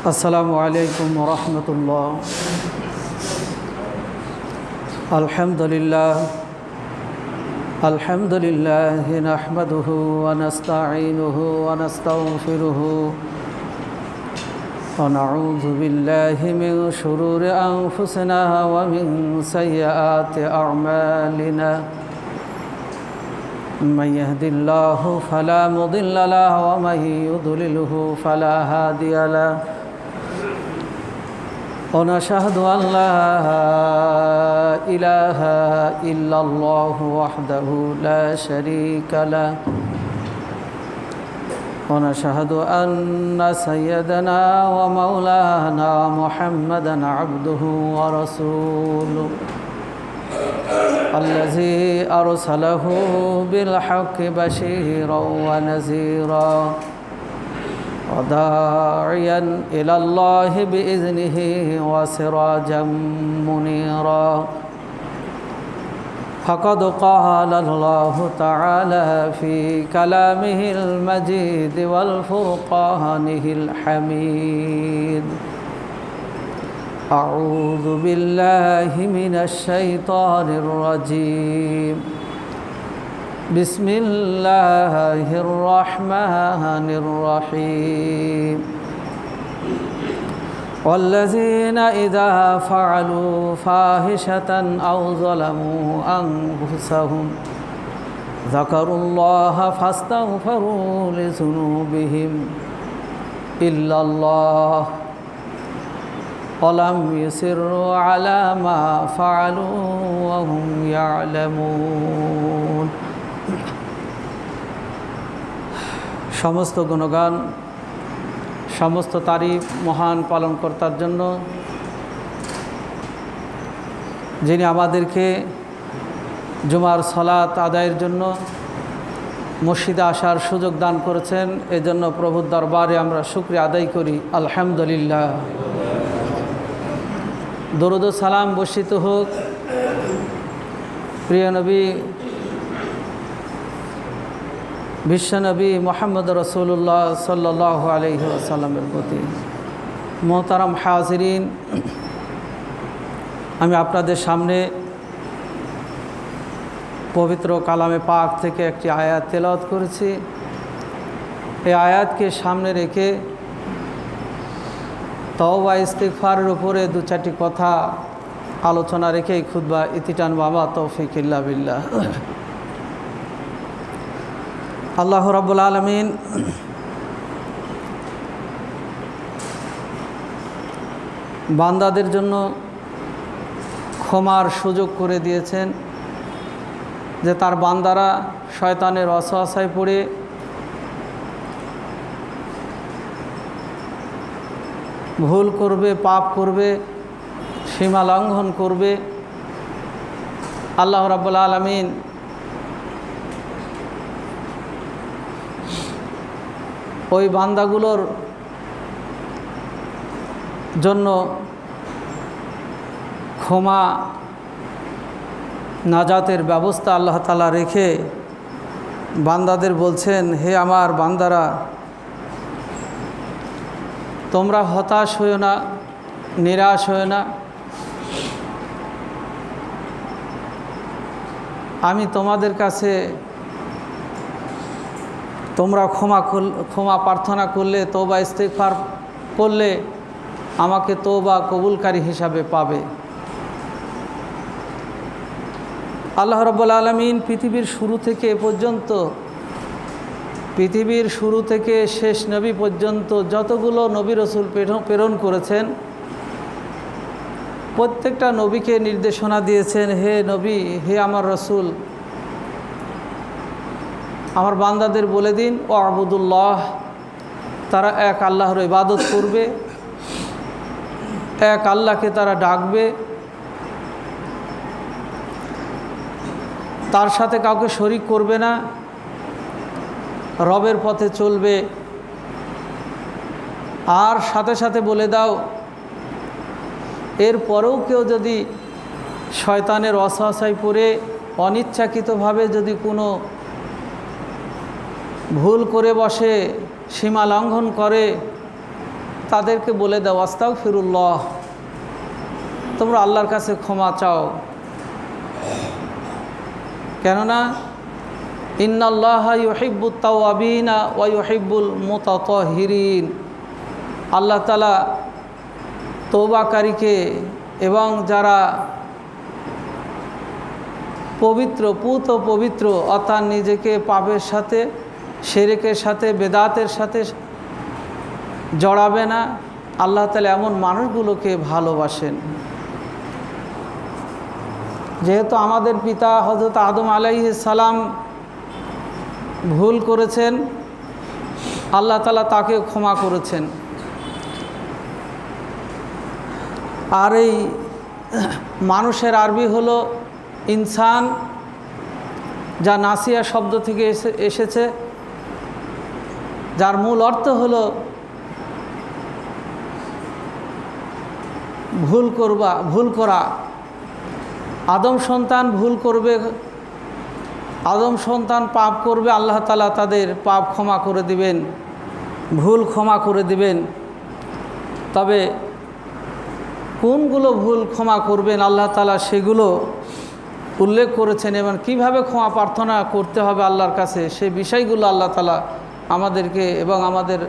আসসালামু আলাইকুম ওয়া রাহমাতুল্লাহ। আলহামদুলিল্লাহ নাহমাদুহু ওয়া নাস্তাঈনুহু ওয়া নাস্তাগফিরুহু ওয়া নাউযু বিল্লাহি মিন শুরুরি আনফুসিনা ওয়া মিন সাইয়্যাতি আ'মালিনা। من يهد الله فلا مضل له ومن يضلله فلا هادي له ونشهد أن لا إله إلا الله وحده لا شريك له ونشهد أن سيدنا ومولانا محمدا عبده ورسوله الذي أرسله بالحق بشيرا ونذيرا وداعيا إلى الله بإذنه وسراجا منيرا فقد قال الله تعالى في كلامه المجيد والفرقانه الحميد: أعوذ بالله من الشيطان الرجيم. بسم الله الرحمن الرحيم. والذين إذا فعلوا فاحشة أو ظلموا أنفسهم ذكروا الله فاستغفروا لذنوبهم إلا الله ولم يصروا على ما فعلوا وهم يعلمون. সমস্ত গুণগান, সমস্ত তারিফ মহান পালনকর্তার জন্য, যিনি আমাদেরকে জুমার সালাত আদায়ের জন্য মসজিদে আসার সুযোগ দান করেছেন। এজন্য প্রভুর দরবারে আমরা শুকরিয়া আদায় করি, আলহামদুলিল্লাহ। দরুদ ও সালাম বর্ষিত হোক প্রিয় নবী বিশ্বনবী মুহাম্মদ রাসূলুল্লাহ সাল্লাল্লাহু আলাইহি ওয়াসাল্লামের প্রতি। মোহতারাম হাজিরিন, আমি আপনাদের সামনে পবিত্র কালামে পাক থেকে একটি আয়াত তেলাওয়াত করেছি। এই আয়াতকে সামনে রেখে তওবা ইস্তিগফারের উপরে দু চারটি কথা আলোচনা রেখে খুতবা ইতিটান বাবা তৌফিক ইল্লা বিল্লাহ। আল্লাহ রাব্বুল আলামিন বান্দাদের জন্য ক্ষমার সুযোগ করে দিয়েছেন, যে তার বান্দারা শয়তানের ওয়াসওয়াসায় পড়ে ভুল করবে, পাপ করবে, সীমা লঙ্ঘন করবে। আল্লাহ রাব্বুল আলামিন ওই বান্দাগুলোর জন্য ক্ষমা নাজাতের ব্যবস্থা আল্লাহ তাআলা রেখে বান্দাদের বলছেন, হে আমার বান্দারা, তোমরা হতাশ হইও না, নিরাশ হইও না। আমি তোমাদের কাছে তোমরা ক্ষমা প্রার্থনা করলে, তওবা ইস্তিগফার করলে আমাকে তওবা কবুলকারী হিসাবে পাবে। আল্লাহ রাব্বুল আলামিন পৃথিবীর শুরু থেকে এ পর্যন্ত, পৃথিবীর শুরু থেকে শেষ নবী পর্যন্ত যতগুলো নবী রসুল প্রেরণ করেছেন, প্রত্যেকটা নবীকে নির্দেশনা দিয়েছেন, হে নবী, হে আমার রসুল, আমার বান্দাদের বলে দিন ও আবুদুল্লাহ, তারা এক আল্লাহর ইবাদত করবে, এক আল্লাহকে তারা ডাকবে, তার সাথে কাউকে শরীক করবে না, রবের পথে চলবে। আর সাথে সাথে বলে দাও, এরপরেও কেউ যদি শয়তানের ওয়াসওয়াসায় পড়ে অনিচ্ছাকৃতভাবে যদি কোনো ভুল করে বসে, সীমা লঙ্ঘন করে, তাদেরকে বলে দাও আস্তাগফিরুল্লাহ, তোমরা আল্লাহর কাছে ক্ষমা চাও। কেননা ইন্নাল্লাহা ইউহিব্বুত তাওয়াবিনা ওয়া ইউহিব্বুল মুতাতাহিরিন, আল্লাহ তাআলা তওবাকারীকে এবং যারা পবিত্র পুত ও পবিত্র অর্থাৎ নিজেকে পাপের সাথে শিরকের সাথে বেদাতের সাথে জড়াবে না, আল্লাহ তাআলা এমন মানুষগুলোকে ভালোবাসেন। যেহেতু আমাদের পিতা হযরত আদম আলাইহিস সালাম ভুল করেছেন, আল্লাহ তাআলা তাকে ক্ষমা করেছেন। আর এই মানুষের আরবি হলো ইনসান, যা নাসিয়া শব্দ থেকে এসেছে, যার মূল অর্থ হলো ভুল করা। আদম সন্তান ভুল করবে, আদম সন্তান পাপ করবে, আল্লাহ তাআলা তাদের পাপ ক্ষমা করে দিবেন, ভুল ক্ষমা করে দিবেন। তবে কোনগুলো ভুল ক্ষমা করবেন আল্লাহ তাআলা সেগুলো উল্লেখ করেছেন এবং কিভাবে ক্ষমা প্রার্থনা করতে হবে আল্লাহর কাছে, সেই বিষয়গুলো আল্লাহ তাআলা আমাদেরকে এবং আমাদের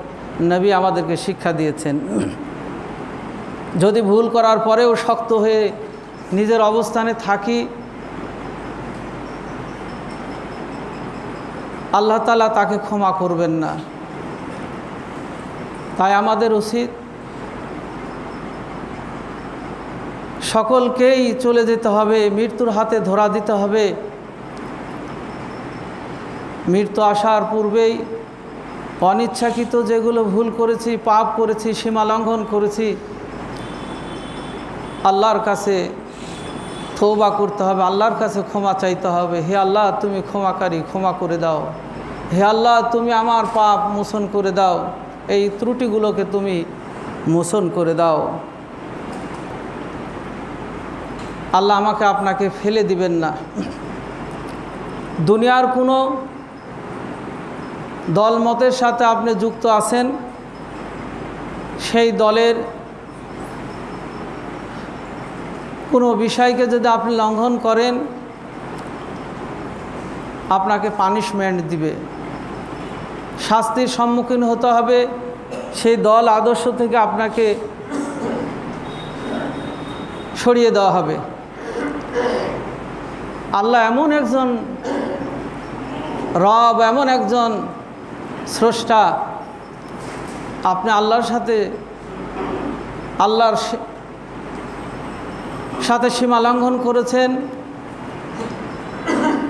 নবী আমাদেরকে শিক্ষা দিয়েছেন। যদি ভুল করার পরেও শক্ত হয়ে নিজের অবস্থানে থাকি, আল্লাহ তাআলা তাকে ক্ষমা করবেন না। তাই আমাদের উচিত সকলকেই চলে যেতে হবে, মৃত্যুর হাতে ধরা দিতে হবে। মৃত্যু আসার পূর্বেই অনিচ্ছাকৃত যেগুলো ভুল করেছি, পাপ করেছি, সীমা লঙ্ঘন করেছি, আল্লাহর কাছে তওবা করতে হবে, আল্লাহর কাছে ক্ষমা চাইতে হবে। হে আল্লাহ, তুমি ক্ষমাকারী, ক্ষমা করে দাও। হে আল্লাহ, তুমি আমার পাপ মোচন করে দাও, এই ত্রুটিগুলোকে তুমি মোচন করে দাও। আল্লাহ আমাকে আপনাকে ফেলে দিবেন না। দুনিয়ার কোনো দলমতের সাথে আপনি যুক্ত আছেন, সেই দলের কোনো বিষয়কে যদি আপনি লঙ্ঘন করেন, আপনাকে পানিশমেন্ট দিবে, শাস্তির সম্মুখীন হতে হবে। সেই দল আদর্শ থেকে আপনাকে সরিয়ে দেওয়া হবে। আল্লাহ এমন একজন রব, এমন একজন স্রষ্টা, আপনি আল্লাহর সাথে সীমা লঙ্ঘন করেছেন,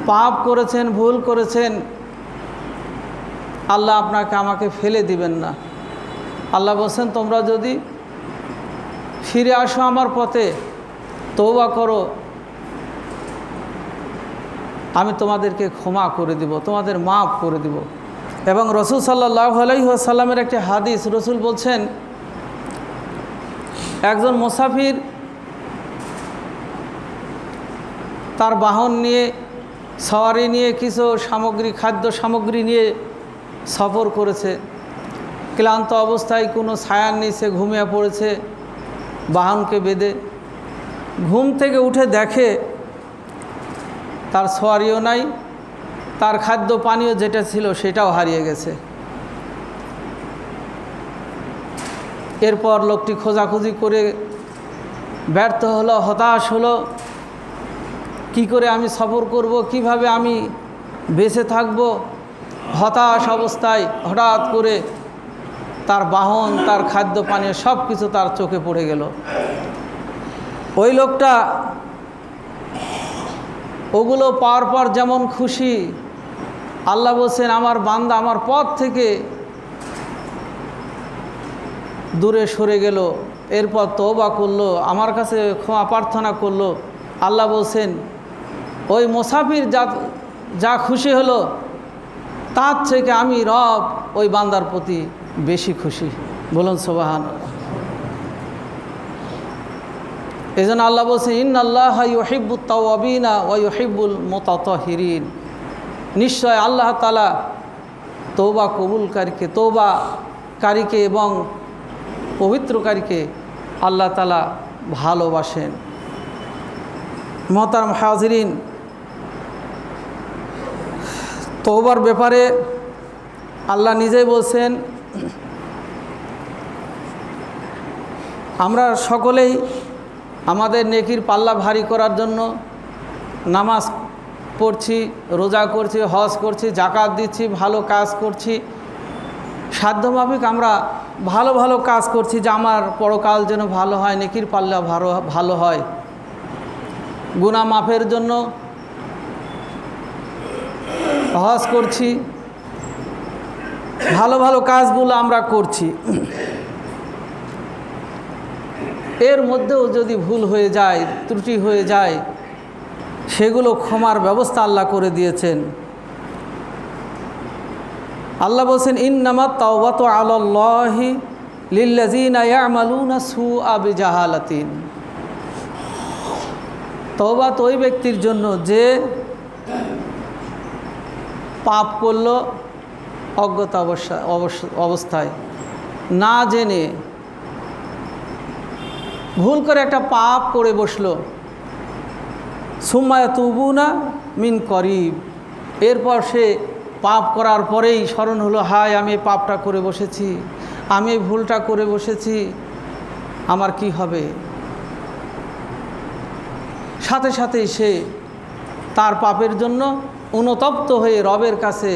পাপ করেছেন, ভুল করেছেন, আল্লাহ আপনাকে আমাকে ফেলে দিবেন না। আল্লাহ বলছেন, তোমরা যদি ফিরে আসো আমার পথে, তওবা করো, আমি তোমাদেরকে ক্ষমা করে দিব, তোমাদের মাফ করে দিব। এবং রসুল সাল্লাল্লাহু আলাইহি ওয়াসাল্লামের একটি হাদিস, রসুল বলছেন, একজন মুসাফির তার বাহন নিয়ে, সওয়ারি নিয়ে, কিছু সামগ্রী, খাদ্য সামগ্রী নিয়ে সফর করেছে। ক্লান্ত অবস্থায় কোনো ছায়ার নিচে ঘুমিয়ে পড়েছে বাহনকে বেঁধে। ঘুম থেকে উঠে দেখে তার সওয়ারিও নাই, তার খাদ্য পানীয় যেটা ছিল সেটাও হারিয়ে গেছে। এরপর লোকটি খোঁজাখুঁজি করে ব্যর্থ হলো, হতাশ হলো। কি করে আমি সফর করব, কিভাবে আমি বেঁচে থাকব? হতাশ অবস্থায় হঠাৎ করে তার বাহন, তার খাদ্য পানীয় সব কিছু তার চোখে পড়ে গেল। ওই লোকটা ওগুলো পাওয়ার পর যেমন খুশি, আল্লাহ বলছেন, আমার বান্দা আমার পথ থেকে দূরে সরে গেল, এরপর তওবা করলো, আমার কাছে ক্ষমা প্রার্থনা করলো। আল্লাহ বলছেন, ওই মুসাফির যা খুশি হলো, তার থেকে আমি রব ওই বান্দার প্রতি বেশি খুশি। বলুন সুবহানাল্লাহ। এই জন্য আল্লাহ বলছেন, ইন্নাল্লাহা ইউহিব্বুত তাওয়াবিনা ওয়া ইউহিব্বুল মুতাতাহিরিন, নিশ্চয় আল্লাহ তাআলা তওবা কবুলকারীকে, তওবাকারীকে এবং পবিত্রকারীকে আল্লাহ তাআলা ভালোবাসেন। মোহতারাম হাজিরিন, তওবার ব্যাপারে আল্লাহ নিজেই বলছেন, আমরা সকলেই আমাদের নেকির পাল্লা ভারী করার জন্য নামাজ পড়ছি, রোজা করছি, হজ করছি, যাকাত দিচ্ছি, ভালো কাজ করছি, সাধ্যমাফিক আমরা ভালো ভালো কাজ করছি যে আমার পরকাল যেন ভালো হয়, নেকির পাল্লা ভালো হয়। গুনাহ মাফের জন্য হজ করছি, ভালো ভালো কাজগুলো আমরা করছি। এর মধ্যেও যদি ভুল হয়ে যায়, ত্রুটি হয়ে যায়, সেগুলো ক্ষমার ব্যবস্থা আল্লাহ করে দিয়েছেন। আল্লাহ বলছেন, ইন্নামাত তাওবাতু আলাল্লাহি লিল্লাযিনা ইয়ামালুনা সুআ বিজাহালাতিন। তওবা তো ওই ব্যক্তির জন্য যে পাপ করল অজ্ঞতা অবস্থায়, না জেনে ভুল করে একটা পাপ করে বসলো। সুম্মা ইয়াতুবুনা মিন করিব, এরপর সে পাপ করার পরেই স্মরণ হলো, হায় আমি এই পাপটা করে বসেছি, আমি এই ভুলটা করে বসেছি, আমার কি হবে। সাথে সাথেই সে তার পাপের জন্য অনুতপ্ত হয়ে রবের কাছে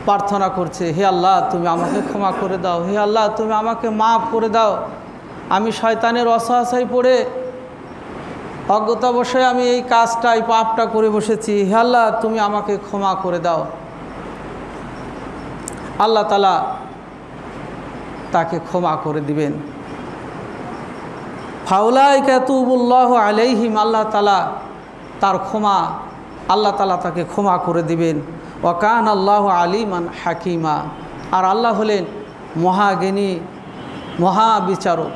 প্রার্থনা করছে, হে আল্লাহ তুমি আমাকে ক্ষমা করে দাও, হে আল্লাহ তুমি আমাকে মাফ করে দাও, আমি শয়তানের ওয়াসওয়াসায় পড়ে অজ্ঞতাবশে আমি এই কাজটা, এই পাপটা করে বসেছি, হে আল্লাহ তুমি আমাকে ক্ষমা করে দাও। আল্লাহ তাআলা তাকে ক্ষমা করে দিবেন। ফাউলাইকা ইয়াতুবুল্লাহু আলাইহিম, আল্লাহ তাআলা তার ক্ষমা, আল্লাহ তাআলা তাকে ক্ষমা করে দিবেন। ওয়া কানা আল্লাহু আলিমান হাকিমা, আর আল্লাহ হলেন মহাজ্ঞানী, মহাবিচারক।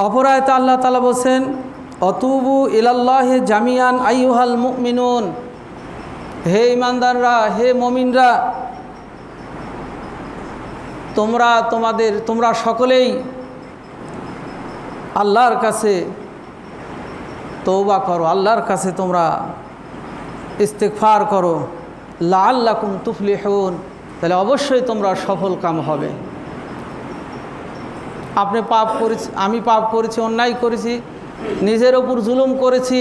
অপর আয়াতে আল্লাহ তাআলা বলছেন, অতুবু ইলাল্লাহি জামিয়ান আইয়ুহাল মুমিনুন, হে ঈমানদাররা, হে মুমিনরা, তোমরা সকলেই আল্লাহর কাছে তওবা করো, আল্লাহর কাছে তোমরা ইস্তিগফার করো, লাআল্লাকুম তুফলিহুন, তাহলে অবশ্যই তোমরা সফল কাম হবে। আপনি পাপ করেছি, আমি পাপ করেছি, অন্যায় করেছি, নিজের ওপর জুলুম করেছি,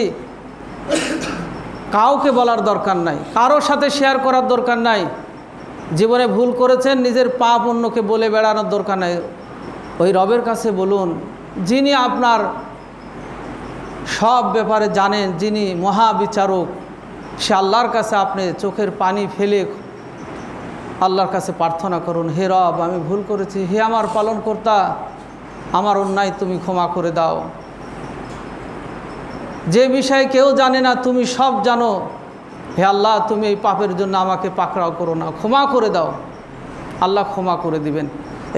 কাউকে বলার দরকার নাই, কারোর সাথে শেয়ার করার দরকার নাই। জীবনে ভুল করেছেন, নিজের পাপ অন্যকে বলে বেড়ানোর দরকার নাই। ওই রবের কাছে বলুন, যিনি আপনার সব ব্যাপারে জানেন, যিনি মহাবিচারক, সে আল্লাহর কাছে আপনি চোখের পানি ফেলে আল্লাহর কাছে প্রার্থনা করুন, হে রব আমি ভুল করেছি, হে আমার পালনকর্তা, আমার অন্যায় তুমি ক্ষমা করে দাও। যে বিষয়ে কেউ জানে না তুমি সব জানো, হে আল্লাহ তুমি এই পাপের জন্য আমাকে পাকড়াও করো না, ক্ষমা করে দাও। আল্লাহ ক্ষমা করে দিবেন।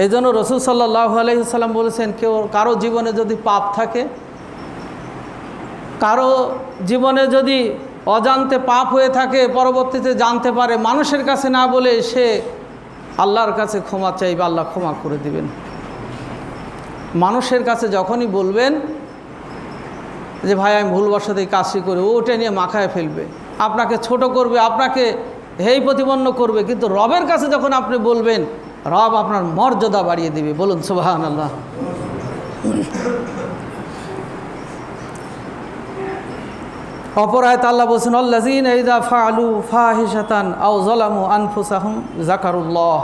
এই জন্য রাসূল সাল্লাল্লাহু আলাইহি ওয়াসাল্লাম বলেছেন, কারো জীবনে যদি পাপ থাকে, কারো জীবনে যদি অজান্তে পাপ হয়ে থাকে, পরবর্তীতে জানতে পারে, মানুষের কাছে না বলে সে আল্লাহর কাছে ক্ষমা চাইবে, আল্লাহ ক্ষমা করে দিবেন। মানুষের কাছে যখনই বলবেন যে ভাই আমি ভুলবশত এই কাজটি করে, ওটা নিয়ে মাখায় ফেলবে, আপনাকে ছোট করবে, আপনাকে হেয় প্রতিপন্ন করবে। কিন্তু রবের কাছে যখন আপনি বলবেন, রব আপনার মর্যাদা বাড়িয়ে দিবে। বলুন সুবহানাল্লাহ। অপর আয়াতে আল্লাহ বলছেন, আল্লাযীনা ইযা ফাআলু ফাহিশাতান আও যালামু আনফুসাহুম যাকারুল্লাহ।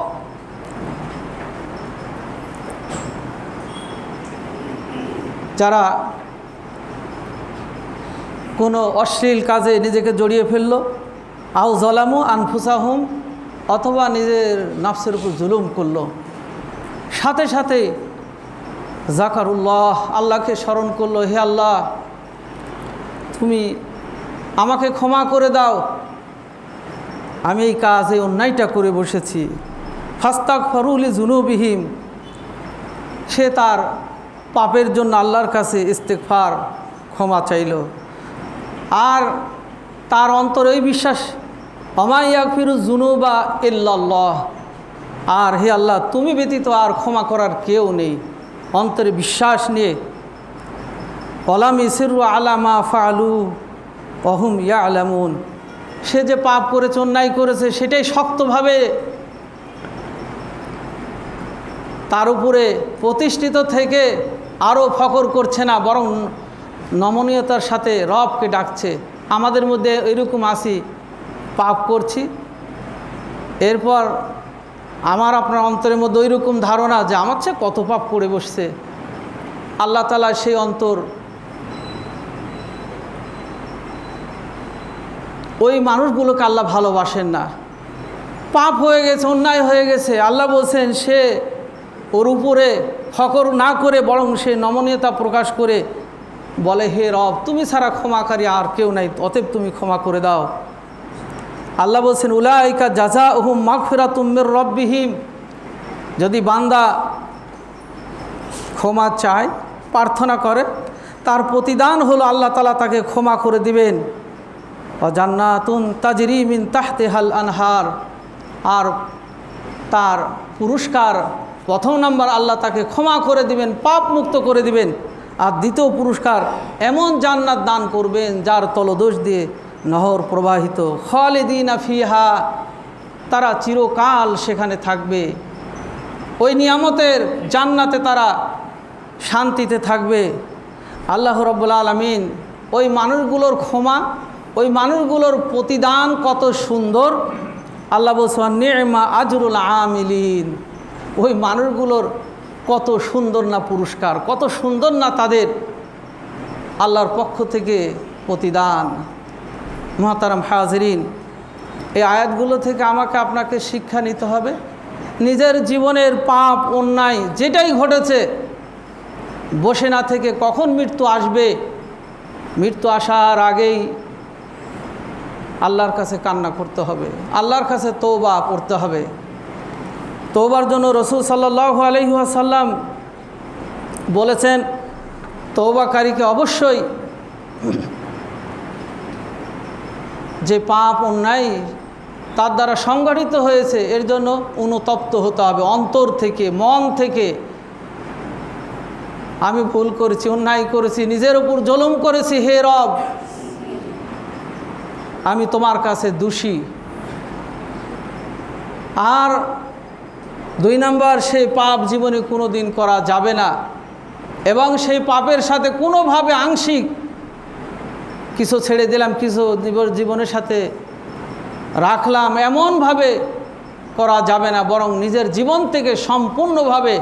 যারা কোনো অশ্লীল কাজে নিজেকে জড়িয়ে ফেললো, আও যালামু আনফুসাহুম, অথবা নিজের নফসের উপর জুলুম করলো, সাথে সাথে যাকারুল্লাহ, আল্লাহকে স্মরণ করলো, হে আল্লাহ তুমি আমাকে ক্ষমা করে দাও, আমি এই কাজে অন্যায়টা করে বসেছি। ফাস্তাগফারু লিযুনুবিহিম, সে তার পাপের জন্য আল্লাহর কাছে ইস্তিগফার, ক্ষমা চাইল। আর তার অন্তরে এই বিশ্বাস ওমা ইয়াগফিরুয যুনুবা ইল্লাল্লাহ, আর হে আল্লাহ তুমি ব্যতীত আর ক্ষমা করার কেউ নেই। অন্তরে বিশ্বাস নিয়ে ওয়ালাম ইসিরু আলা মা ফাআলু ওয়া হুম ইয়ালামুন, সে যে পাপ করেছে, অন্যায় করেছে, সেটাই শক্তভাবে তার উপরে প্রতিষ্ঠিত থেকে আরও ফখর করছে না, বরং নমনীয়তার সাথে রবকে ডাকছে। আমাদের মধ্যে এরকম আসি, পাপ করছি, এরপর আমার আপনার অন্তরের মধ্যে ওই রকম ধারণা যে আমার চেয়ে কত পাপ করে বসছে। আল্লাহ তাআলা সেই অন্তর ওই মানুষগুলোকে আল্লাহ ভালোবাসেন না। পাপ হয়ে গেছে, অন্যায় হয়ে গেছে, আল্লাহ বলছেন সে ওর উপরে ফখর না করে বরং সে নমনীয়তা প্রকাশ করে বলে, হে রব তুমি ছাড়া ক্ষমাকারী আর কেউ নাই, অতএব তুমি ক্ষমা করে দাও। আল্লাহ বলছেন উলাইকা জাযাউহুম মাগফিরাতুম মির রাব্বিহিম, যদি বান্দা ক্ষমা চায়, প্রার্থনা করে, তার প্রতিদান হলো আল্লাহ তাআলা তাকে ক্ষমা করে দিবেন। ওয়া জান্নাতুন তাজরি মিন তাহতিহাল আনহার, আর তার পুরস্কার প্রথম নাম্বার আল্লাহ তাকে ক্ষমা করে দিবেন, পাপ মুক্ত করে দিবেন। আর দ্বিতীয় পুরস্কার এমন জান্নাত দান করবেন যার তলদেশ দিয়ে নহর প্রবাহিত, খালিদিনা ফিহা, তারা চিরকাল সেখানে থাকবে। ওই নিয়ামতের জান্নাতে তারা শান্তিতে থাকবে। আল্লাহ রাব্বুল আলামিন ওই মানুষগুলোর ক্ষমা, ওই মানুষগুলোর প্রতিদান কত সুন্দর। আল্লাহ বলছেন নি'মা আজরুল আমিলিন, ওই মানুষগুলোর কত সুন্দর না পুরস্কার, কত সুন্দর না তাদের আল্লাহর পক্ষ থেকে প্রতিদান। মুহতারাম হাজিরিন, এই আয়াতগুলো থেকে আমাকে আপনাকে শিক্ষা নিতে হবে। নিজের জীবনের পাপ অন্যায় যেটাই ঘটেছে, বসে না থেকে কখন মৃত্যু আসবে, মৃত্যু আসার আগেই আল্লাহর কাছে কান্না করতে হবে, আল্লাহর কাছে তওবা করতে হবে। তওবার জন্য রাসূল সাল্লাল্লাহু আলাইহি ওয়াসাল্লাম বলেছেন, তওবাকারীকে অবশ্যই যে পাপ অন্যায় তার দ্বারা সংগঠিত হয়েছে এর জন্য অনুতপ্ত হতে হবে অন্তর থেকে, মন থেকে। আমি ভুল করেছি, অন্যায় করেছি, নিজের উপর জুলুম করেছি, হে রব আমি তোমার কাছে দোষী। আর দুই নাম্বার, সেই পাপ জীবনে কোনো দিন করা যাবে না, এবং সেই পাপের সাথে কোনোভাবে আংশিক কিছু ছেড়ে দিলাম, কিছু জীবনের সাথে রাখলাম, এমনভাবে করা যাবে না, বরং নিজের জীবন থেকে সম্পূর্ণভাবে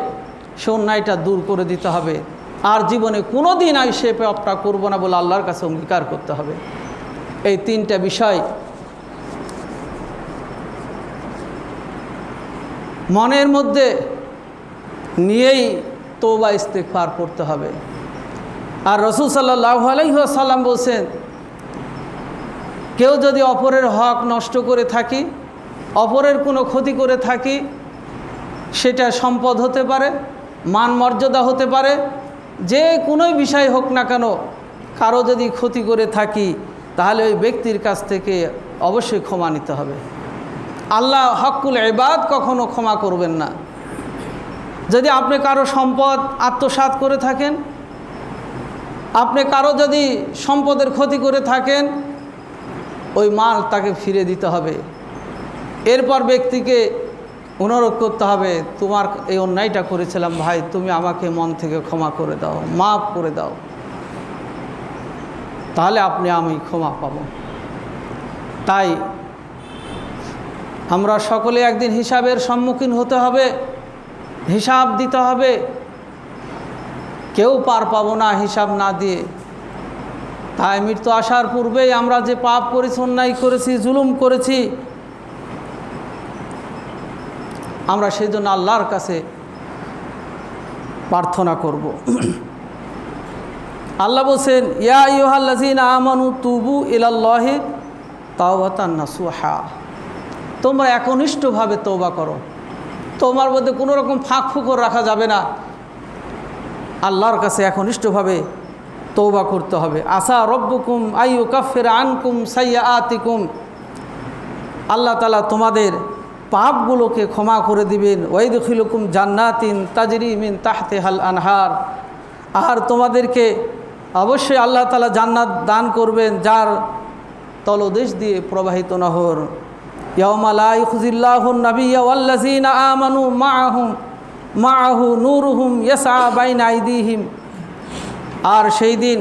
সে অন্যায়টা দূর করে দিতে হবে। আর জীবনে কোনো দিন আমি সে পাপটা করবো না বলে আল্লাহর কাছে অঙ্গীকার করতে হবে। এই তিনটা বিষয় মনের মধ্যে নিয়েই তওবা ইস্তেগফার করতে হবে। আর রাসূল সাল্লাল্লাহু আলাইহি ওয়াসাল্লাম বলছেন, কেউ যদি অপরের হক নষ্ট করে থাকি, অপরের কোনো ক্ষতি করে থাকি, সেটা সম্পদ হতে পারে, মান মর্যাদা হতে পারে, যে কোনো বিষয় হোক না কেন, কারো যদি ক্ষতি করে থাকি তাহলে ওই ব্যক্তির কাছ থেকে অবশ্যই ক্ষমা নিতে হবে। আল্লাহ হকুল ইবাদ কখনো ক্ষমা করবেন না। যদি আপনি কারো সম্পদ আত্মসাৎ করে থাকেন, আপনি কারো যদি সম্পদের ক্ষতি করে থাকেন, ওই মাল তাকে ফিরে দিতে হবে। এরপর ব্যক্তিকে অনুরোধ করতে হবে, তোমার এই অন্যায়টা করেছিলাম ভাই, তুমি আমাকে মন থেকে ক্ষমা করে দাও, মাফ করে দাও, তাহলে আমি ক্ষমা পাব। তাই আমরা সকলে একদিন হিসাবের সম্মুখীন হতে হবে, হিসাব দিতে হবে। কেউ পার পাবো না হিসাব না দিয়ে। তাই মৃত্যু আসার পূর্বেই আমরা যে পাপ করেছি, অন্যায় করেছি, জুলুম করেছি, আমরা সেই জন্য আল্লাহর কাছে প্রার্থনা করব। আল্লাহ বলছেন, ইয়া আইয়ুহাল্লাযীনা আমানু তুবু ইলাল্লাহি তাওবাতান নাসুহা, তোমরা একনিষ্ঠভাবে তওবা করো। তোমার মধ্যে কোনো রকম ফাঁক ফুকর রাখা যাবে না, আল্লাহর কাছে একনিষ্ঠভাবে তওবা করতে হবে। আসা রব্বুকুম আইয়ুকাফিরা আনকুম সাইয়্যাতিকুম, আল্লাহ তাআলা তোমাদের পাপগুলোকে ক্ষমা করে দিবেন। ওয়াইদখিলুকুম জান্নাতিন তাজরি মিন তাহতিহাল আনহার, আর তোমাদেরকে অবশ্যই আল্লাহ তাআলা জান্নাত দান করবেন যার তলদেশ দিয়ে প্রবাহিত নহর। ইয়াউমা লা ইউখজিল্লাহুন নাবিয়্যা ওয়াল্লাযীনা আমানু মাআহু নূরুহুম ইয়াসআ বাইনা আইদিহিম, আর সেই দিন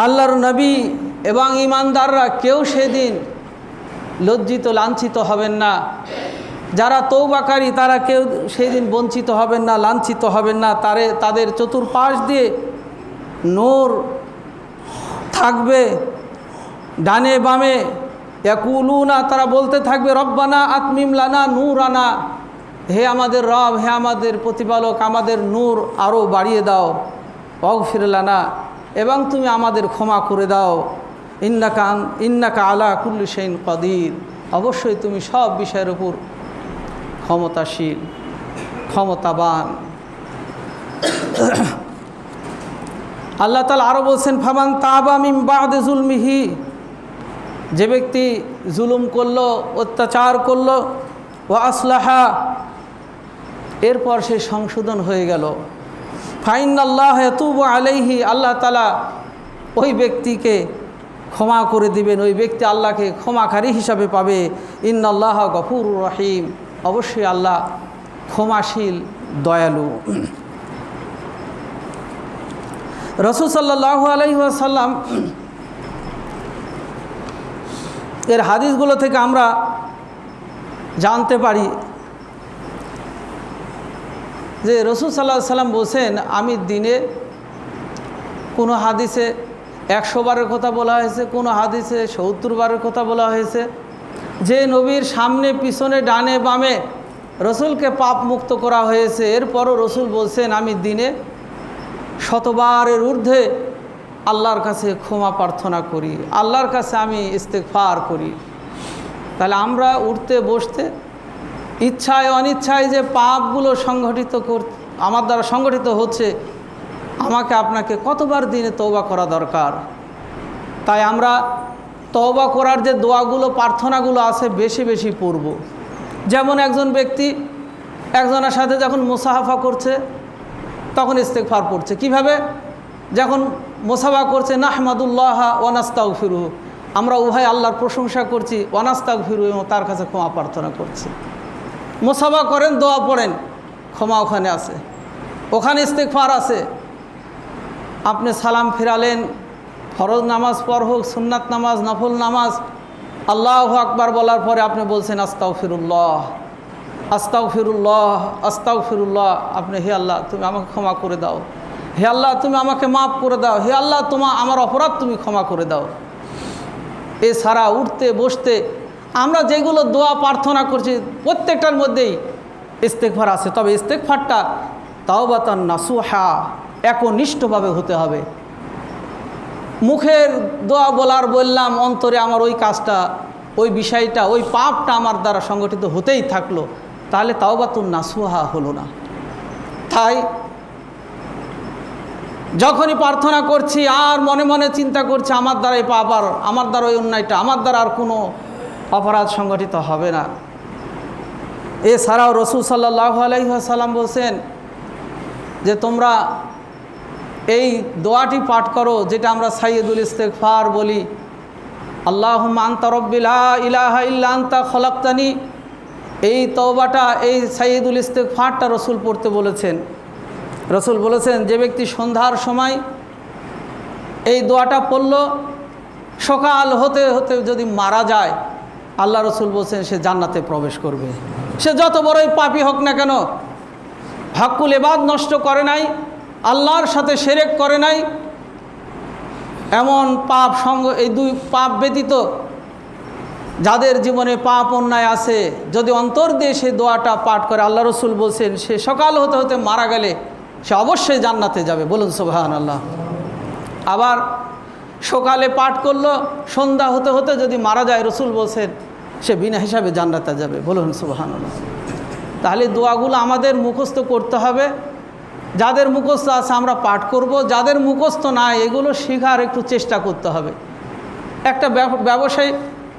আল্লাহর নবী এবং ঈমানদাররা কেউ সেদিন লজ্জিত লাঞ্ছিত হবেন না। যারা তওবাকারী তারা কেউ সেই দিন বঞ্চিত হবেন না, লাঞ্ছিত হবেন না। তাদের চতুর্পাশ দিয়ে নূর থাকবে, ডানে বামে। ইয়াকুলুনা, তারা বলতে থাকবে রব্বানা আতমিম লানা নূরানা, হে আমাদের রব, হে আমাদের প্রতিপালক, আমাদের নূর আরও বাড়িয়ে দাও। ওয়াগফির লানা, এবং তুমি আমাদের ক্ষমা করে দাও। ইন্নাকা আলা কুল্লি শাইইন কাদির, অবশ্যই তুমি সব বিষয়ের উপর ক্ষমতাশীল, ক্ষমতাবান। আল্লাহ তাআলা আরও বলছেন ফামান তাবা মিন বা'দি যুলমিহি, যে ব্যক্তি জুলুম করলো, অত্যাচার করলো, ওয়া আসলাহা, এরপর সে সংশোধন হয়ে গেল, ফাইনাল্লাহ ইয়াতুবু আলাইহি, আল্লাহ তাআলা ওই ব্যক্তিকে ক্ষমা করে দিবেন, ওই ব্যক্তি আল্লাহকে ক্ষমাকারী হিসাবে পাবে। ইন্নাল্লাহ গফুরুর রহিম, অবশ্যই আল্লাহ ক্ষমাশীল, দয়ালু। রাসূল সাল্লাল্লাহু আলাইহি ওয়াসাল্লাম এর হাদিসগুলো থেকে আমরা জানতে পারি যে রাসূল সাল্লাল্লাহু আলাইহি ওয়াসাল্লাম বলছেন, আমি দিনে কোনো হাদিসে 100 বারের কথা বলা হয়েছে, কোনো হাদিসে 70 বারের কথা বলা হয়েছে, যে নবীর সামনে পিছনে ডানে বামে রসুলকে পাপ মুক্ত করা হয়েছে, এরপরও রসুল বলছেন আমি দিনে 100 বারের ঊর্ধ্বে আল্লাহর কাছে ক্ষমা প্রার্থনা করি, আল্লাহর কাছে আমি ইস্তেগফার করি। তাহলে আমরা উঠতে বসতে ইচ্ছায় অনিচ্ছায় যে পাপগুলো আমার দ্বারা সংগঠিত হচ্ছে, আমাকে আপনাকে কতবার দিনে তওবা করা দরকার। তাই আমরা তওবা করার যে দোয়াগুলো প্রার্থনাগুলো আছে বেশি বেশি পড়ব। যেমন একজন ব্যক্তি একজনের সাথে যখন মুসাফা করছে তখন ইস্তেগফার পড়ছে। কিভাবে? যখন মুসাফা করছে নাহমাদুল্লাহ ওয়া নাস্তাগফিরুহু, আমরা উভয় আল্লাহর প্রশংসা করছি, ওয়া নাস্তাগফিরুহু, এবং তার কাছে ক্ষমা প্রার্থনা করছি। মুসাফা করেন, দোয়া পড়েন, ক্ষমা ওখানে আছে, ওখানে ইস্তেগফার আছে। আপনি সালাম ফিরালেন, ফরজ নামাজ পর হোক, সুন্নাত নামাজ, নফল নামাজ, আল্লাহু আকবার বলার পরে আপনি বলছেন আস্তাগফিরুল্লাহ, আস্তাগফিরুল্লাহ, আস্তাগফিরুল্লাহ। আপনি হে আল্লাহ তুমি আমাকে ক্ষমা করে দাও, হে আল্লাহ তুমি আমাকে মাফ করে দাও, হে আল্লাহ আমার অপরাধ তুমি ক্ষমা করে দাও। এছাড়া উঠতে বসতে আমরা যেগুলো দোয়া প্রার্থনা করছি প্রত্যেকটার মধ্যেই ইস্তেগফার আছে। তবে ইস্তেগফারটা তাওবাতান নাসুহা, একনিষ্ঠভাবে হতে হবে। মুখের দোয়া বললাম, অন্তরে আমার ওই কাজটা, ওই বিষয়টা, ওই পাপটা আমার দ্বারা সংগঠিত হতেই থাকলো, তাহলে তাওবাতুন নাসুহা হলো না। তাই যখনই প্রার্থনা করছি আর মনে মনে চিন্তা করছি আমার দ্বারা এই পাপ, আর আমার দ্বারা ওই অন্যায়টা, আমার দ্বারা আর কোনো অপরাধ সংগঠিত হবে না। এছাড়াও রাসূল সাল্লাল্লাহু আলাইহি ওয়াসাল্লাম বলছেন যে তোমরা এই দোয়াটি পাঠ করো, যেটা আমরা সাইয়্যিদুল ইস্তেগফার বলি, আল্লাহুম্মা আনতা রাব্বি লা ইলাহা ইল্লা আনতা খলাকতানি। এই তওবাটা, এই সাইয়্যিদুল ইস্তেগফারটা রসুল পড়তে বলেছেন। রসুল বলেছেন যে ব্যক্তি সন্ধ্যার সময় এই দোয়াটা পড়ল, সকাল হতে হতে যদি মারা যায়, আল্লাহ রসুল বলছেন সে জান্নাতে প্রবেশ করবে। সে যত বড়ই পাপী হোক না কেন, হকুল ইবাদ নষ্ট করে নাই, আল্লাহর সাথে শিরক করে নাই, এমন পাপ এই দুই পাপ ব্যতীত যাদের জীবনে পাপ অন্যায় আছে, যদি অন্তর দিয়ে সে দোয়াটা পাঠ করে, আল্লাহ রসুল বলছেন সে সকাল হতে হতে মারা গেলে সে অবশ্যই জান্নাতে যাবে। বলুন সুবহানাল্লাহ। আবার সকালে পাঠ করলো, সন্ধ্যা হতে হতে যদি মারা যায়, রসুল বলছেন সে বিনা হিসাবে জান্নাতে যাবে। বলুন সুবহানাল্লাহ। তাহলে দোয়াগুলো আমাদের মুখস্থ করতে হবে। যাদের মুখস্থ আছে আমরা পাঠ করব, যাদের মুখস্থ নাই এগুলো শেখার একটু চেষ্টা করতে হবে। একটা ব্যবসায়ী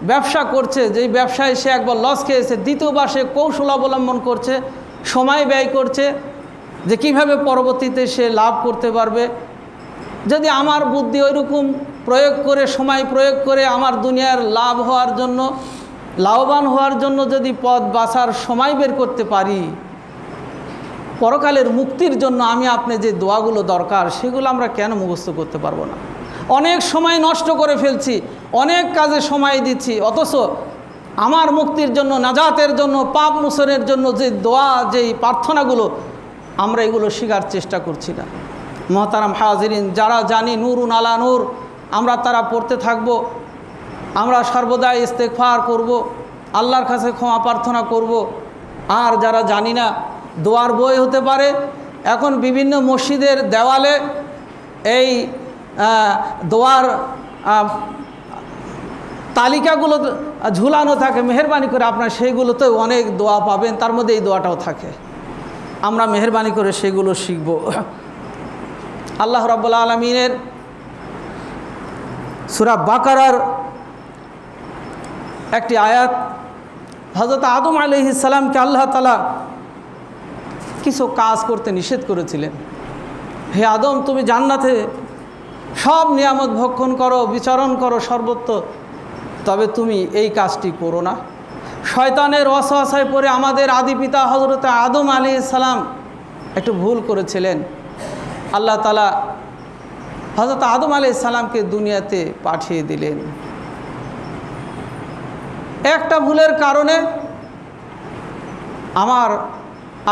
ব্যবসা করছে, যেই ব্যবসায় সে একবার লস খেয়েছে, দ্বিতীয়বার সে কৌশল অবলম্বন করছে, সময় ব্যয় করছে যে কিভাবে পরবর্তীতে সে লাভ করতে পারবে। যদি আমার বুদ্ধি ওইরকম প্রয়োগ করে, সময় প্রয়োগ করে আমার দুনিয়ার লাভ হওয়ার জন্য, লাভবান হওয়ার জন্য যদি পথ বাছার সময় বের করতে পারি, পরকালের মুক্তির জন্য আমি আপনি যে দোয়াগুলো দরকার সেগুলো আমরা কেন মুখস্থ করতে পারবো না? অনেক সময় নষ্ট করে ফেলছি, অনেক কাজে সময় দিচ্ছি, অথচ আমার মুক্তির জন্য, নাজাতের জন্য, পাপ মোচনের জন্য যে দোয়া, যেই প্রার্থনাগুলো, আমরা এগুলো শেখার চেষ্টা করছি না। মহতারাম হাজিরিন, যারা জানি নূরুন আলা নূর, আমরা তারা পড়তে থাকব। আমরা সর্বদাই ইস্তেগফার করব, আল্লাহর কাছে ক্ষমা প্রার্থনা করব। আর যারা জানি না, দোয়ার বই হতে পারে। এখন বিভিন্ন মসজিদের দেওয়ালে এই দোয়ার তালিকাগুলো ঝুলানো থাকে, মেহেরবানি করে আপনার সেইগুলোতেও অনেক দোয়া পাবেন, তার মধ্যে এই দোয়াটাও থাকে। আমরা মেহেরবানি করে সেগুলো শিখব। আল্লাহ রাব্বুল আলামিনের সূরা বাকারার একটি আয়াত, হযরত আদম আলাইহিস সালামকে আল্লাহ তাআলা কিছু কাজ করতে নিষেধ করেছিলেন। হে আদম, তুমি জান্নাতে সব নিয়ামত ভক্ষণ করো, বিচরণ করো সর্বত্র, তবে তুমি এই কাজটি করো না। শয়তানের ওয়াসওয়াসায় পড়ে আমাদের আদি পিতা হযরত আদম আলাইহিস সালাম একটু ভুল করেছিলেন। আল্লাহ তাআলা হযরত আদম আলাইহিস সালামকে দুনিয়াতে পাঠিয়ে দিলেন। একটা ভুলের কারণে আমার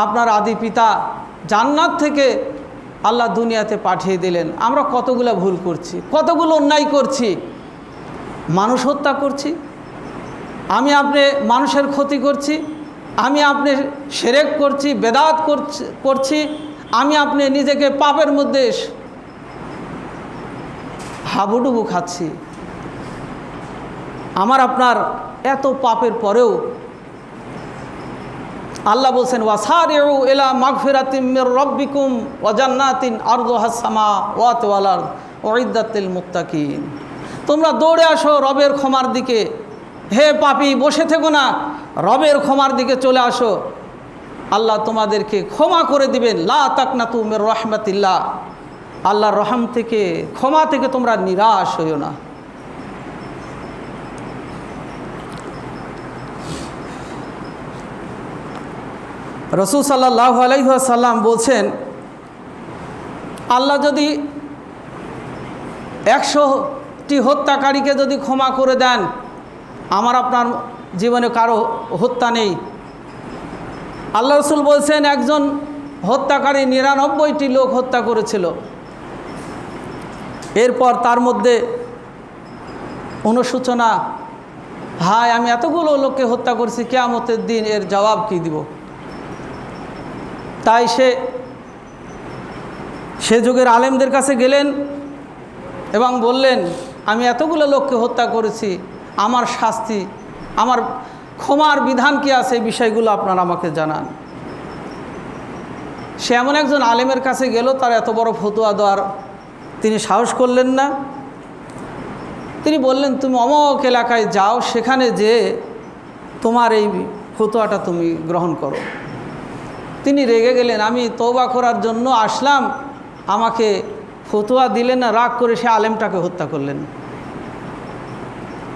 আপনার আদি পিতা জান্নাত থেকে আল্লাহ দুনিয়াতে পাঠিয়ে দিলেন। আমরা কতগুলো ভুল করছি, কতগুলো অন্যায় করছি, মানুষ হত্যা করছি, আমি আপনি মানুষের ক্ষতি করছি, আমি আপনি শিরক করছি, বেদাত করছি, আমি আপনি নিজেকে পাপের মধ্যে হাবুডুবু খাচ্ছি। আমার আপনার এত পাপের পরেও আল্লাহ বলছেন, ওয়াসারিউ ইলা মাগফিরাতিম মির রাব্বিকুম ওয়া জান্নাতিন আরদুহাস সামাওয়াতু ওয়াল আরদ উইদ্দাত লিল মুত্তাকিন। তোমরা দৌড়ে আসো রবের ক্ষমার দিকে। হে পাপী, বসে থেকো না, রবের ক্ষমার দিকে চলে আসো। আল্লাহ তোমাদেরকে ক্ষমা করে দিবেন। লা তাকনাতু মির রাহমাতিল্লাহ, আল্লাহর রহম থেকে, ক্ষমা থেকে তোমরা নিরাশ হইও না। রাসূল সাল্লাল্লাহু আলাইহি ওয়াসাল্লাম বলছেন, আল্লাহ যদি 100টি হত্যাকারীকে যদি ক্ষমা করে দেন, আমার আপনার জীবনে কারো হত্যা নেই। আল্লাহ রাসূল বলছেন, একজন হত্যাকারী 99টি লোক হত্যা করেছিল, এরপর তার মধ্যে অনুশোচনা, হায় আমি এতগুলো লোককে হত্যা করেছি, কিয়ামতের দিন এর জবাব কি দিব। তাই সে যুগের আলেমদের কাছে গেলেন এবং বললেন, আমি এতগুলো লোককে হত্যা করেছি, আমার শাস্তি, আমার ক্ষমার বিধান কি আছে, এই বিষয়গুলো আপনারা আমাকে জানান। সে এমন একজন আলেমের কাছে গেল, তার এত বড় ফতোয়া দেওয়ার তিনি সাহস করলেন না। তিনি বললেন, তুমি অমুক এলাকায় যাও, সেখানে যে তোমার এই ফতোয়াটা তুমি গ্রহণ করো। তিনি রেগে গেলেন, আমি তওবা করার জন্য আসলাম, আমাকে ফতোয়া দিলেন না, রাগ করে সে আলেমটাকে হত্যা করলেন।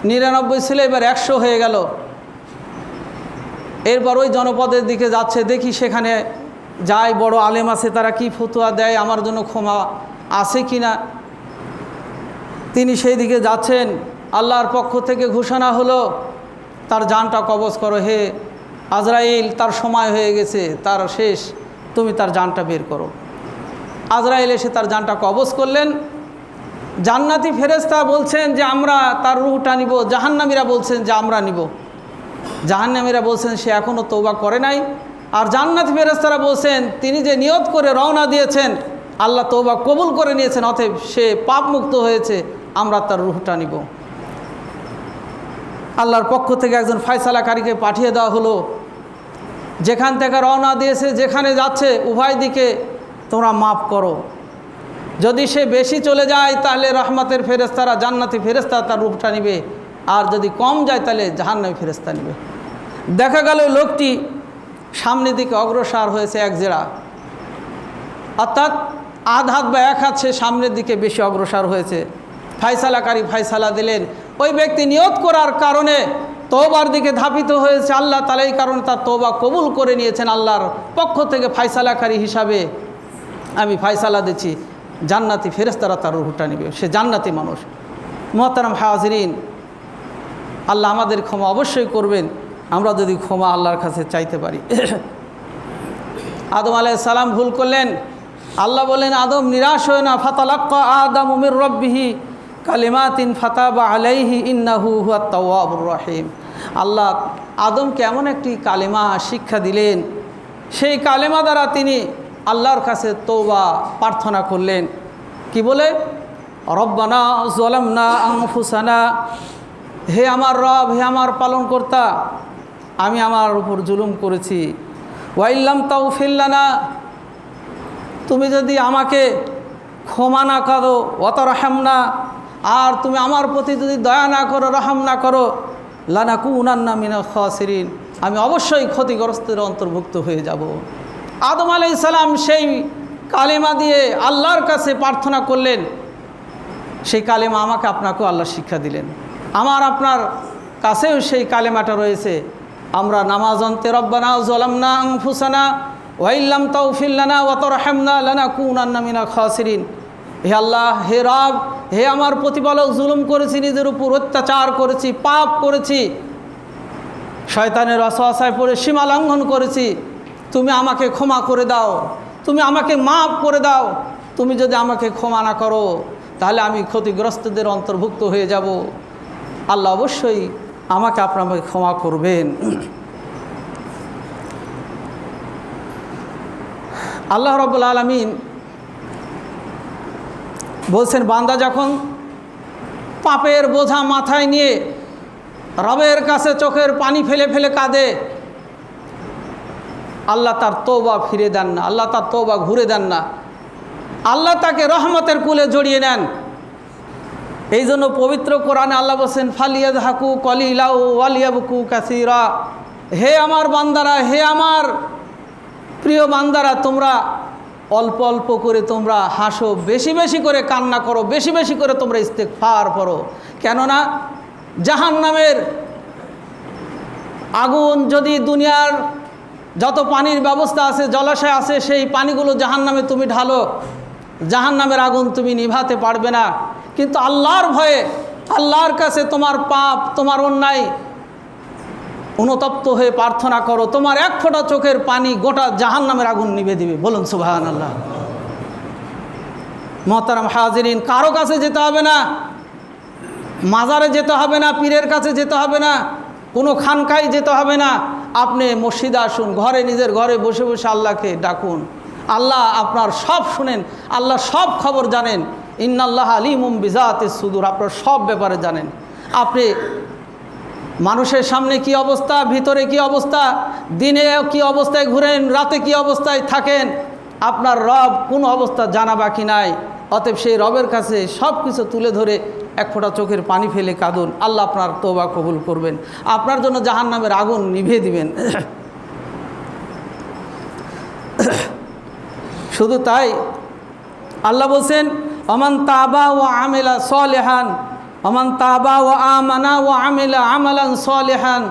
99 ছিল, এবার 100 হয়ে গেল। এরপর ওই জনপদের দিকে যাচ্ছে, দেখি সেখানে যাই বড় আলেম আছে, তারা কি ফতোয়া দেয়, আমার জন্য ক্ষমা আছে কি না। তিনি সেই দিকে যাচ্ছেন, আল্লাহর পক্ষ থেকে ঘোষণা হলো, তার জানটা কবজ করো, হে আজরাইল, তার সময় হয়ে গেছে, তার শেষ, তুমি তার জানটা বের করো। আজরাইল এসে তার জানটা কবজ করলেন। জান্নাতি ফেরেশতা বলছেন যে আমরা তার রূহটা নিব, জাহান্নামীরা বলছেন যে আমরা নিব। জাহান্নামীরা বলছেন সে এখনও তওবা করে নাই, আর জান্নাতি ফেরেশতারা বলছেন তিনি যে নিয়ত করে রওনা দিয়েছেন, আল্লাহ তওবা কবুল করে নিয়েছেন, অতএব সে পাপ মুক্ত হয়েছে, আমরা তার রূহটা নিব। আল্লাহর পক্ষ থেকে একজন ফয়সালাকারীকে পাঠিয়ে দেওয়া হলো, যেখান থেকে রওনা দিয়েছে, যেখানে যাচ্ছে, উভয় দিকে তোমরা মাফ করো। যদি সে বেশি চলে যায়, তাহলে রহমতের ফেরেশতারা, জান্নাতি ফেরেশতা তার রূপটা নিবে, আর যদি কম যায় তাহলে জাহান্নামী ফেরেশতা নেবে। দেখা গেল লোকটি সামনের দিকে অগ্রসর হয়েছে এক জেরা, অর্থাৎ আধ হাত বা এক হাত সে সামনের দিকে বেশি অগ্রসর হয়েছে। ফায়সালাকারী ফায়সালা দিলেন। ওই ব্যক্তি নিয়ত করার কারণে তওবার দিকে ধাবিত হয়েছে। আল্লাহ তাআলা এই কারণে তার তওবা কবুল করে নিয়েছেন। আল্লাহর পক্ষ থেকে ফায়সালাকারী হিসাবে আমি ফায়সালা দিচ্ছি, জান্নাতি ফেরেশতারা তার রূহটা নেবে, সে জান্নাতি মানুষ। মুহতারাম হাজিরিন, আল্লাহ আমাদের ক্ষমা অবশ্যই করবেন আমরা যদি ক্ষমা আল্লাহর কাছে চাইতে পারি। আদম আলাইহিস সালাম ভুল করলেন। আল্লাহ বলেন, আদম নিরাশ হয় না। ফাতালাক্কা আদামু মির রাব্বিহি কালিমাতিন ফাতাবা আলাইহি ইন্নাহু হুয়াত তাওয়াবুর রহিম। আল্লাহ আদমকে এমন একটি কালিমা শিক্ষা দিলেন, সেই কালিমা দ্বারা তিনি আল্লাহর কাছে তওবা প্রার্থনা করলেন। কি বলে? রব্বানা যালামনা আনফুসানা, হে আমার রব, হে আমার পালনকর্তা, আমি আমার উপর জুলুম করেছি। ওয়াইল্লাম তাগফির লানা, তুমি যদি আমাকে ক্ষমা না করো, ওয়াতারহামনা, আর তুমি আমার প্রতি যদি দয়া না করো, রহম না করো, লানাকুনান্না মিনাল খাসিরিন, আমি অবশ্যই ক্ষতিগ্রস্তের অন্তর্ভুক্ত হয়ে যাব। আদম আলাইহিস সালাম সেই কালিমা দিয়ে আল্লাহর কাছে প্রার্থনা করলেন। সেই কালিমা আমাকে আপনাকেও আল্লাহ শিক্ষা দিলেন। আমার আপনার কাছেও সেই কালিমাটা রয়েছে। আমরা নামাজ অন্তে রব্বানা যালামনা আনফুসানা ওয়াইল্লাম তাগফির লানা ওয়া তারহামনা লানাকুনান্না মিনাল খাসিরিন। হে আল্লাহ, হে রব, হে আমার প্রতিপালক, জুলুম করেছি, নিজের উপর অত্যাচার করেছি, পাপ করেছি, শয়তানের ওয়াসওয়াসায় পড়ে সীমা লঙ্ঘন করেছি। তুমি আমাকে ক্ষমা করে দাও, তুমি আমাকে মাফ করে দাও। তুমি যদি আমাকে ক্ষমা না করো তাহলে আমি ক্ষতিগ্রস্তদের অন্তর্ভুক্ত হয়ে যাব। আল্লাহ অবশ্যই আমাকে আপনাকে ক্ষমা করবেন। আল্লাহ রাব্বুল আলামিন বলছেন, বান্দা যখন পাপের বোঝা মাথায় নিয়ে রবের কাছে চোখের পানি ফেলে ফেলে কাঁদে, আল্লাহ তার তওবা ফিরে দেন না, আল্লাহ তার তওবা ঘুরে দেন না, আল্লাহ তাকে রহমতের কুলে জড়িয়ে নেন। এই জন্য পবিত্র কোরআনে আল্লাহ বলছেন, ফালিয়াযহাকু কলিলা ওয়ালিয়াবকু কাসীরা, হে আমার বান্দারা, হে আমার প্রিয় বান্দারা, তোমরা অল্প অল্প করে তোমরা হাসো, বেশি বেশি করে কান্না করো, বেশি বেশি করে তোমরা ইস্তেগফার করো। কেননা জাহান্নামের আগুন যদি দুনিয়ার যত পানির ব্যবস্থা আছে, জলাশয় আছে, সেই পানিগুলো জাহান্নামে তুমি ঢালো, জাহান্নামের আগুন তুমি নিভাতে পারবে না। কিন্তু আল্লাহর ভয়ে আল্লাহর কাছে তোমার পাপ, তোমার অন্যায় অনুতপ্ত হয়ে প্রার্থনা করো, তোমার এক ফোঁটা চোখের পানি গোটা জাহান্নামের আগুন নিভে দিবে। বলুন সুবহানাল্লাহ। মুহতারাম হাজিরিন, কারো কাছে যেতে হবে না, মাজারে যেতে হবে না, পীরের কাছে যেতে হবে না, কোনো খানকায় যেতে হবে না। আপনি মসজিদে আসুন, ঘরে নিজের ঘরে বসে বসে আল্লাহকে ডাকুন। আল্লাহ আপনার সব শুনেন, আল্লাহ সব খবর জানেন। ইন্নাল্লাহ আলিমুম বিজাতিস সুদূর, আপনার সব ব্যাপারে জানেন। আপনি মানুষের সামনে কি অবস্থা, ভিতরে কি অবস্থা, দিনে কি অবস্থায় ঘুরেন, রাতে কি অবস্থায় থাকেন, আপনার রব কোন অবস্থা জানা বাকি নাই। অতএব সেই রবের কাছে সব কিছু তুলে ধরে এক ফোঁটা চোখের পানি ফেলে কাঁদুন, আল্লাহ আপনার তওবা কবুল করবেন, আপনার জন্য জাহান্নামের আগুন নিভিয়ে দিবেন। শুধু তাই, আল্লাহ বলছেন, ওমান তাবা ওয়া আমিলা সালিহান, ওমান তাবা ওয়া আমানা ওয়া আমিলা আমালান সালিহান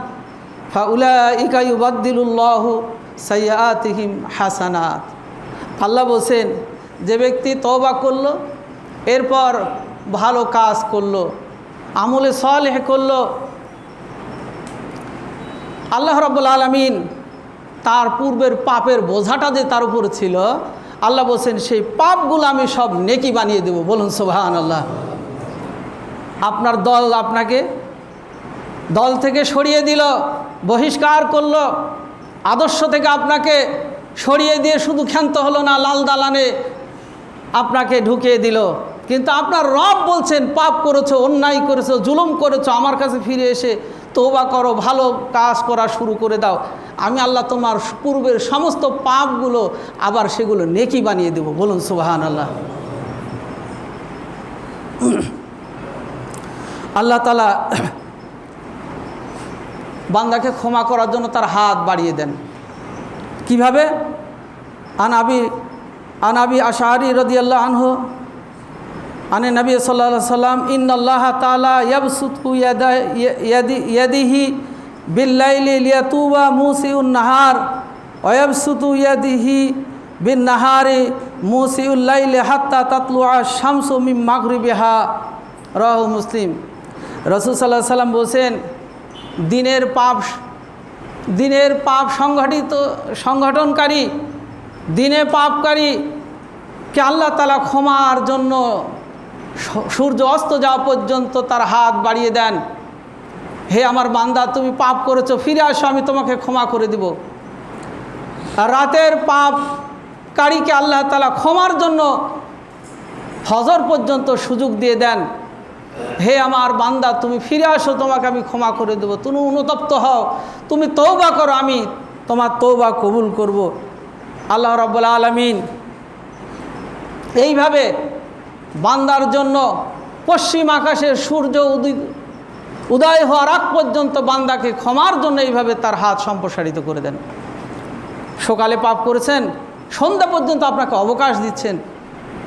ফাউলাইকা ইউবাদদিলুল্লাহু সাইয়্যাতিহিম হাসানাত। আল্লাহ বলছেন, যে ব্যক্তি তওবা করলো, এরপর ভালো কাজ করলো, আমলে সালেহ করলো, আল্লাহ রাব্বুল আলামিন তার পূর্বের পাপের বোঝাটা যে তার উপর ছিল, আল্লাহ বলছেন সেই পাপগুলো আমি সব নেকি বানিয়ে দেব। বলুন সুবহানাল্লাহ। আপনার দল আপনাকে দল থেকে সরিয়ে দিল, বহিষ্কার করলো, আদর্শ থেকে আপনাকে সরিয়ে দিয়ে শুধু ক্ষান্ত হলো না, লাল দালানে আপনাকে ঢুকিয়ে দিল। কিন্তু আপনার রব বলছেন, পাপ করেছো, অন্যায় করেছো, জুলুম করেছো, আমার কাছে ফিরে এসে তওবা করো, ভালো কাজ করা শুরু করে দাও, আমি আল্লাহ তোমার পূর্বের সমস্ত পাপগুলো আবার সেগুলো নেকি বানিয়ে দেব। বলুন সুবহানাল্লাহ। আল্লাহ তাআলা বান্দাকে ক্ষমা করার জন্য তার হাত বাড়িয়ে দেন। কিভাবে? আনাবি আশআরী রাদিয়াল্লাহু আনহু আনে নবী সাল্লাল্লাহু আলাইহি সাল্লাম ইন্নাল্লাহা তাআলা ইয়াবসুতু ইয়াদিহি বিল-লাইলি লিয়াতুবা মুসিউন নাহার ওয়া ইয়াবসুতু ইয়াদিহি বিন-নাহারি মুসিউল লাইলি হাত্তা তাতলুআ শামসু মিন মাগরিবিহা। রাওয়াহু মুসলিম। রাসূল সাল্লাল্লাহু আলাইহি সাল্লাম বলেছেন, দিনের পাপ সংগঠনকারী, দিনে পাপকারী কে আল্লাহ তাআলা ক্ষমার জন্য সূর্য অস্ত যাওয়া পর্যন্ত তার হাত বাড়িয়ে দেন। হে আমার বান্দা, তুমি পাপ করেছো, ফিরে আসো, আমি তোমাকে ক্ষমা করে দিব। আর রাতের পাপকারীকে আল্লাহ তাআলা ক্ষমার জন্য ফজর পর্যন্ত সুযোগ দিয়ে দেন। হে আমার বান্দা, তুমি ফিরে আসো, তোমাকে আমি ক্ষমা করে দেব। তুমি অনুতপ্ত হও, তুমি তওবা করো, আমি তোমার তওবা কবুল করব। আল্লাহ রাব্বুল আলামিন এইভাবে বান্দার জন্য পশ্চিম আকাশের সূর্য উদয় হওয়ার আগ পর্যন্ত বান্দাকে ক্ষমার জন্য এইভাবে তার হাত সম্প্রসারিত করে দেন। সকালে পাপ করেছেন, সন্ধ্যা পর্যন্ত আপনাকে অবকাশ দিচ্ছেন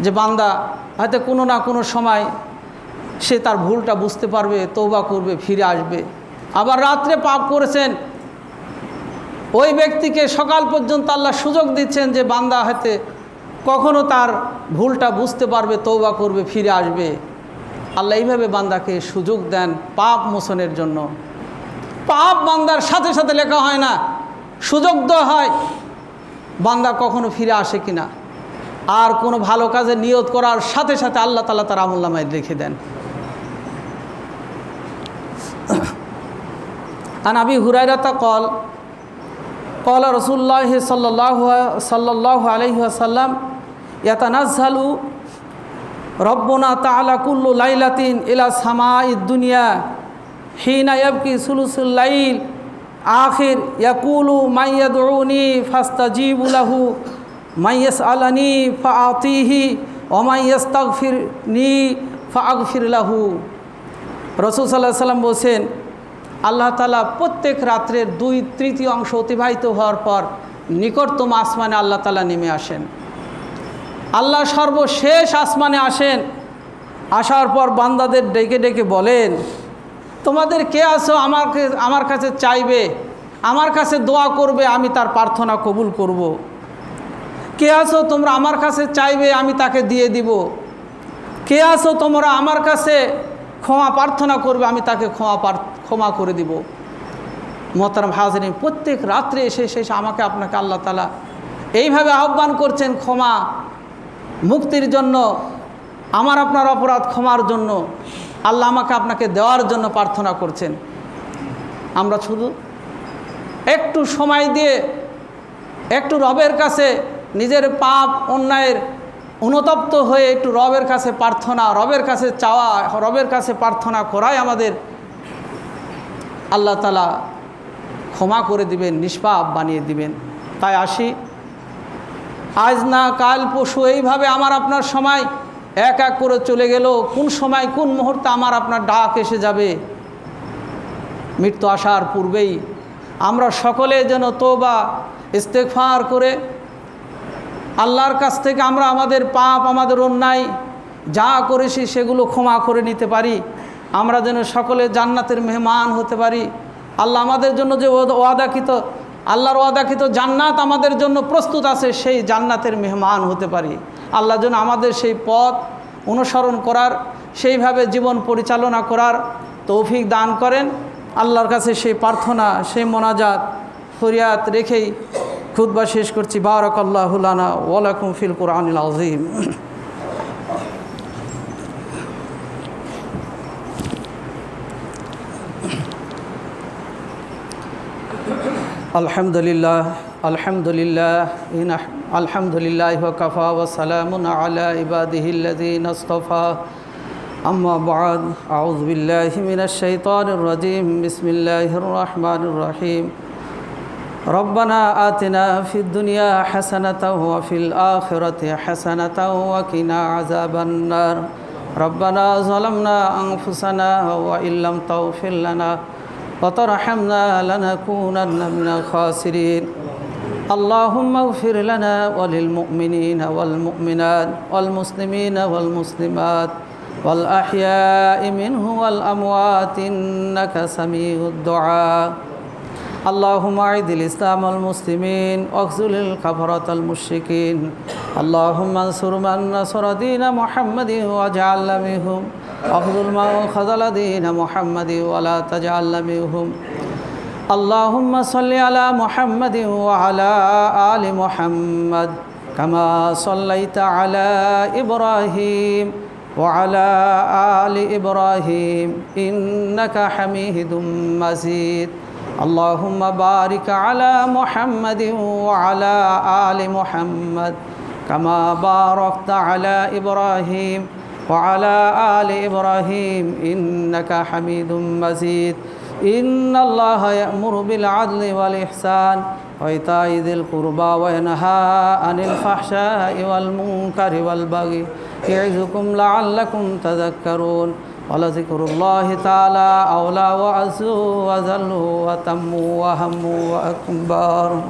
যে বান্দা হয়তো কোনো না কোনো সময় সে তার ভুলটা বুঝতে পারবে, তওবা করবে, ফিরে আসবে। আবার রাত্রে পাপ করেছেন, ওই ব্যক্তিকে সকাল পর্যন্ত আল্লাহ সুযোগ দিচ্ছেন যে বান্দা হয়তো কখনো তার ভুলটা বুঝতে পারবে, তওবা করবে, ফিরে আসবে। আল্লাহ এইভাবে বান্দাকে সুযোগ দেন পাপ মোচনের জন্য। পাপ বান্দার সাথে সাথে লেখা হয় না, সুযোগ দেওয়া হয় বান্দা কখনো ফিরে আসে কিনা। আর কোনো ভালো কাজে নিয়ত করার সাথে সাথে আল্লাহ তাআলা তার আমলনামায় লিখে দেন। আন আবি হুরায়রাতা قال رسول الله صلى الله عليه وسلم يتنزل ربنا تعالى كل ليلة إلى سماء الدنيا حين يبكي ثلث الليل آخر يقول من يدعوني فاستجيب له من يسألني فأعطيه ومن يستغفرني فأغفر له। রাসূল সাল্লাল্লাহু আলাইহি ওয়াসাল্লাম বলেছেন, আল্লাহ তাআলা প্রত্যেক রাত্রের 2/3 অংশ অতিবাহিত হওয়ার পর নিকটতম আসমানে আল্লাহ তাআলা নেমে আসেন। আল্লাহ সর্বশেষ আসমানে আসেন। আসার পর বান্দাদের ডেকে ডেকে বলেন, তোমাদের কে আছো আমার কাছে চাইবে, আমার কাছে দোয়া করবে, আমি তার প্রার্থনা কবুল করব। কে আছো তোমরা আমার কাছে চাইবে, আমি তাকে দিয়ে দিব। কে আছো তোমরা আমার কাছে ক্ষমা প্রার্থনা করবে, আমি তাকে ক্ষমা করে দিব। মোহতারাম হাজরিন, প্রত্যেক রাত্রে এসে আমাকে আপনাকে আল্লাহ তাআলা এইভাবে আহ্বান করছেন ক্ষমা মুক্তির জন্য, আমার আপনার অপরাধ ক্ষমার জন্য। আল্লাহ আমাকে আপনাকে দেওয়ার জন্য প্রার্থনা করছেন। আমরা শুধু একটু সময় দিয়ে একটু রবের কাছে নিজের পাপ অন্যায়ের অনুতপ্ত হয়ে একটু রবের কাছে প্রার্থনা, রবের কাছে চাওয়া, রবের কাছে প্রার্থনা করাই আমাদের আল্লাহ তাআলা ক্ষমা করে দিবেন, নিষ্পাপ বানিয়ে দিবেন। তাই আসি, আজ না কাল পরশু এইভাবে আমার আপনার সময় এক এক করে চলে গেল। কোন সময় কোন মুহূর্তে আমার আপনার ডাক এসে যাবে। মৃত্যু আসার পূর্বেই আমরা সকলে যেন তওবা ইস্তেগফার করে আল্লাহর কাছ থেকে আমরা আমাদের পাপ, আমাদের অন্যায় যা করেছি সেগুলো ক্ষমা করে নিতে পারি। আমরা যেন সকলে জান্নাতের মেহমান হতে পারি। আল্লাহ আমাদের জন্য যে আল্লাহর ওয়াদাকৃত জান্নাত আমাদের জন্য প্রস্তুত আছে, সেই জান্নাতের মেহমান হতে পারি। আল্লাহ যেন আমাদের সেই পথ অনুসরণ করার, সেইভাবে জীবন পরিচালনা করার তৌফিক দান করেন। আল্লাহর কাছে সেই প্রার্থনা, সেই মোনাজাত ফরিয়াদ রেখেই খুতবা শেষ করছি। বারাকাল্লাহু লানা ওয়া লাকুম ফিল কুরআনিল আযীম। আলহামদুলিল্লাহ আলহামদুলিল্লাহ ওয়া কাফা ওয়া সালামুন আলা ইবাদিহিল্লাযীনা ইসতাফা। আম্মা বা'দ, আউযু বিল্লাহি মিনাশ শাইতানির রাজীম। বিসমিল্লাহির রাহমানির রহিম। রব্বানা আতিনা ফিদ দুনিয়া হাসানাতাও ওয়া ফিল আখিরাতি হাসানাতাও ওয়া কিনা আযাবান নার। রব্বানা যালামনা আনফুসানা ওয়া ইল্লাম তাগফির লানা وترحمنا لنكونن من الخاسرين اللهم اغفر لنا وللمؤمنين والمؤمنات والمسلمين والمسلمات والأحياء منه والأموات إنك سميع الدعاء اللهم أعز الإسلام والمسلمين واخذل الكفرة المشركين اللهم انصر من نصر دين محمد واجعل منهم واخذل من خذل دين محمد ولا تجعل منهم اللهم صل على محمد وعلى آل محمد كما صليت على إبراهيم وعلى آل إبراهيم إنك حميد مجيد اللهم بارك على محمد وعلى آل محمد كما باركت على إبراهيم وعلى آل إبراهيم إنك حميد مجيد إن الله يأمر بالعدل والإحسان وإيتاء ذي القربى وينهى عن الفحشاء والمنكر والبغي يعظكم لعلكم تذكرون ولذكر الله تعالى أولى وأعز وأجل وأتم وأهم وأكبر